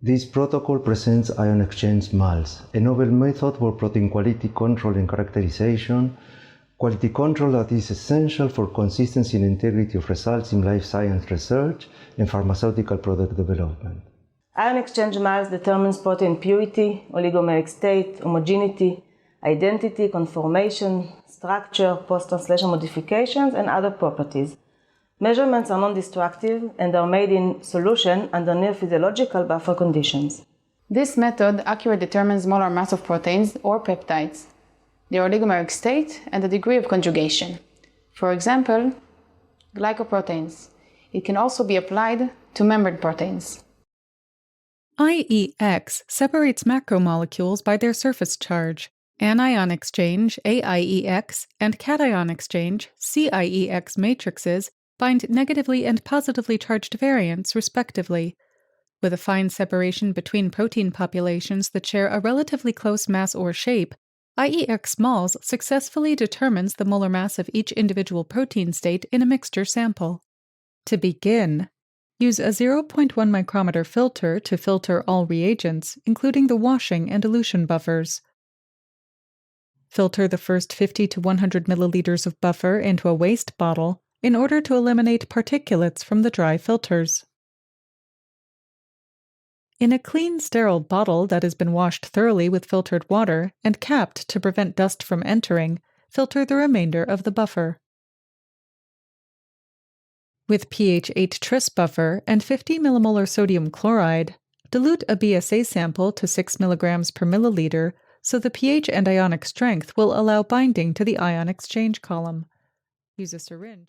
This protocol presents ion exchange MALS, a novel method for protein quality control and characterization, quality control that is essential for consistency and integrity of results in life science research and pharmaceutical product development. Ion exchange MALS determines protein purity, oligomeric state, homogeneity, identity, conformation, structure, post-translation modifications, and other properties. Measurements are non-destructive and are made in solution under near physiological buffer conditions. This method accurately determines molar mass of proteins or peptides, their oligomeric state, and the degree of conjugation. For example, glycoproteins. It can also be applied to membrane proteins. IEX separates macromolecules by their surface charge. Anion exchange, AIEX, and cation exchange, CIEX matrices bind negatively and positively charged variants, respectively. With a fine separation between protein populations that share a relatively close mass or shape, IEX MALS successfully determines the molar mass of each individual protein state in a mixture sample. To begin, use a 0.1 micrometer filter to filter all reagents, including the washing and elution buffers. Filter the first 50 to 100 milliliters of buffer into a waste bottle in order to eliminate particulates from the dry filters. In a clean, sterile bottle that has been washed thoroughly with filtered water and capped to prevent dust from entering, filter the remainder of the buffer. With pH 8 tris buffer and 50 millimolar sodium chloride, dilute a BSA sample to 6 mg per milliliter so the pH and ionic strength will allow binding to the ion exchange column. Use a syringe.